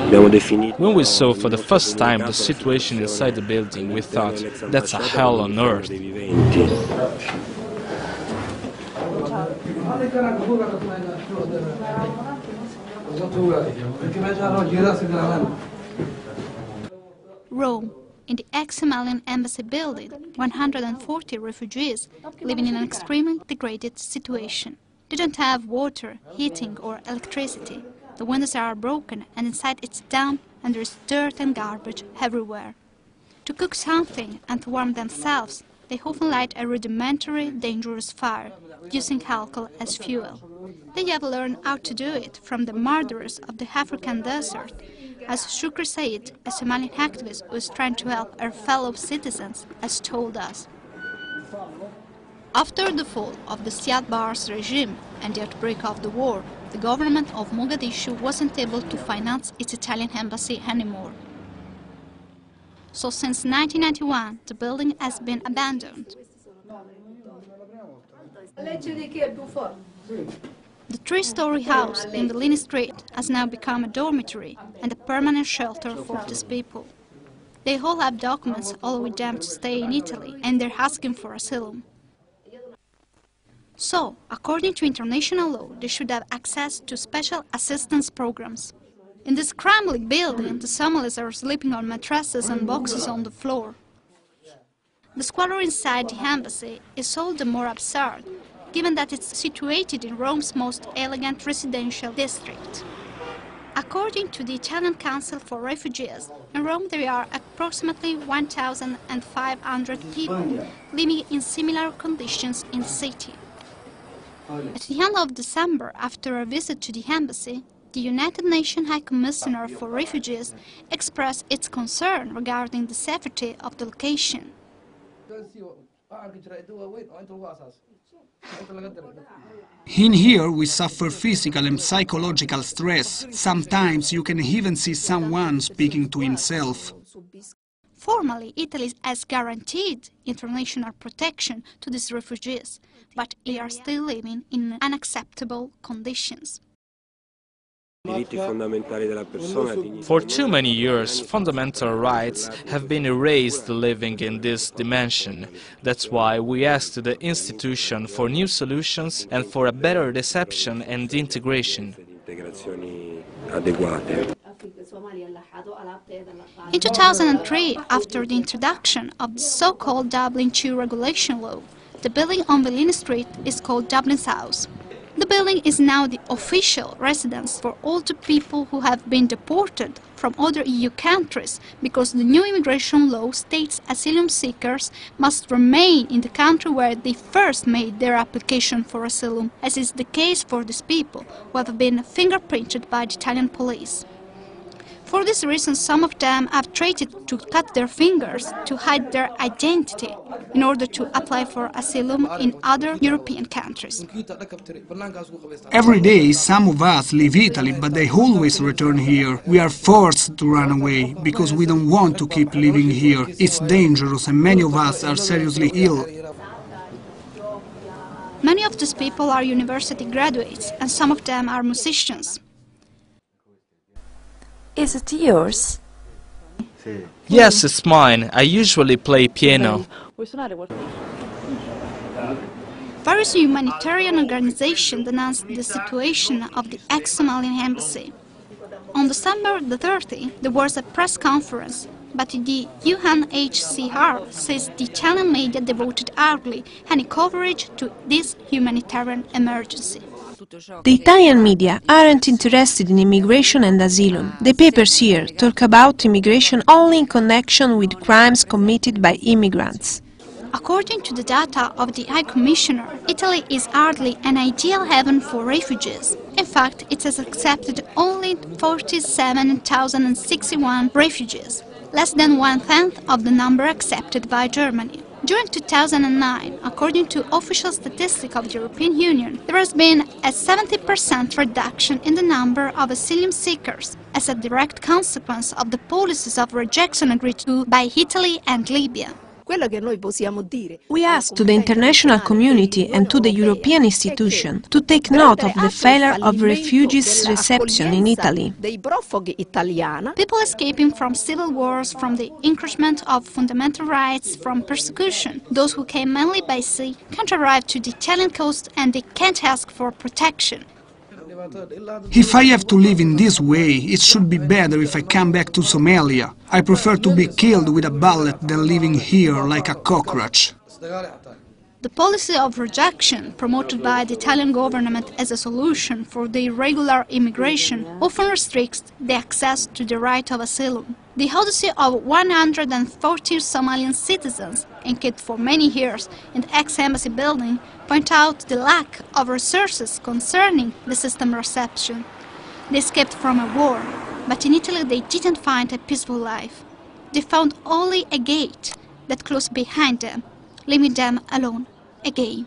When we saw for the first time the situation inside the building, we thought, that's a hell on earth. Rome. In the ex-Somalian embassy building, 140 refugees living in an extremely degraded situation. They don't have water, heating or electricity. The windows are broken and inside it's damp and there is dirt and garbage everywhere. To cook something and to warm themselves, they often light a rudimentary, dangerous fire, using alcohol as fuel. They have learned how to do it from the murderers of the African desert, as Shukri Said, a Somalian activist who is trying to help her fellow citizens, has told us. After the fall of the Siad Barre's regime and the outbreak of the war, the government of Mogadishu wasn't able to finance its Italian embassy anymore. So since 1991, the building has been abandoned. The three-story house in the Lini Street has now become a dormitory and a permanent shelter for these people. They all have documents allowing them to stay in Italy and they're asking for asylum. So, according to international law, they should have access to special assistance programs. In this crumbling building, the Somalis are sleeping on mattresses and boxes on the floor. The squalor inside the embassy is all the more absurd, given that it's situated in Rome's most elegant residential district. According to the Italian Council for Refugees, in Rome there are approximately 1,500 people living in similar conditions in the city. At the end of December, after a visit to the embassy, the United Nations High Commissioner for Refugees expressed its concern regarding the safety of the location. In here we suffer physical and psychological stress. Sometimes you can even see someone speaking to himself. Formally, Italy has guaranteed international protection to these refugees, but they are still living in unacceptable conditions. For too many years, fundamental rights have been erased living in this dimension. That's why we asked the institution for new solutions and for a better reception and integration. In 2003, after the introduction of the so-called Dublin II regulation law, the building on the Lini Street is called Dublin's House. The building is now the official residence for all the people who have been deported from other EU countries, because the new immigration law states asylum seekers must remain in the country where they first made their application for asylum, as is the case for these people who have been fingerprinted by the Italian police. For this reason, some of them have tried to cut their fingers to hide their identity in order to apply for asylum in other European countries. Every day some of us leave Italy, but they always return here. We are forced to run away because we don't want to keep living here. It's dangerous and many of us are seriously ill. Many of these people are university graduates and some of them are musicians. Is it yours? Yes, it's mine. I usually play piano. Various humanitarian organizations denounced the situation of the ex-Somalian embassy. On December the 30th, there was a press conference, but the UNHCR says the Italian media devoted hardly any coverage to this humanitarian emergency. The Italian media aren't interested in immigration and asylum. The papers here talk about immigration only in connection with crimes committed by immigrants. According to the data of the High Commissioner, Italy is hardly an ideal haven for refugees. In fact, it has accepted only 47,061 refugees, less than one-tenth of the number accepted by Germany. During 2009, according to official statistics of the European Union, there has been a 70% reduction in the number of asylum seekers as a direct consequence of the policies of rejection agreed to by Italy and Libya. We ask to the international community and to the European institution to take note of the failure of refugees' reception in Italy. People escaping from civil wars, from the encroachment of fundamental rights, from persecution. Those who came mainly by sea can't arrive to the Italian coast and they can't ask for protection. If I have to live in this way, it should be better if I come back to Somalia. I prefer to be killed with a bullet than living here like a cockroach. The policy of rejection promoted by the Italian government as a solution for the irregular immigration often restricts the access to the right of asylum. The odyssey of 140 Somalian citizens, encamped for many years in the ex-embassy building, point out the lack of resources concerning the system reception. They escaped from a war, but in Italy they didn't find a peaceful life. They found only a gate that closed behind them, leaving them alone again.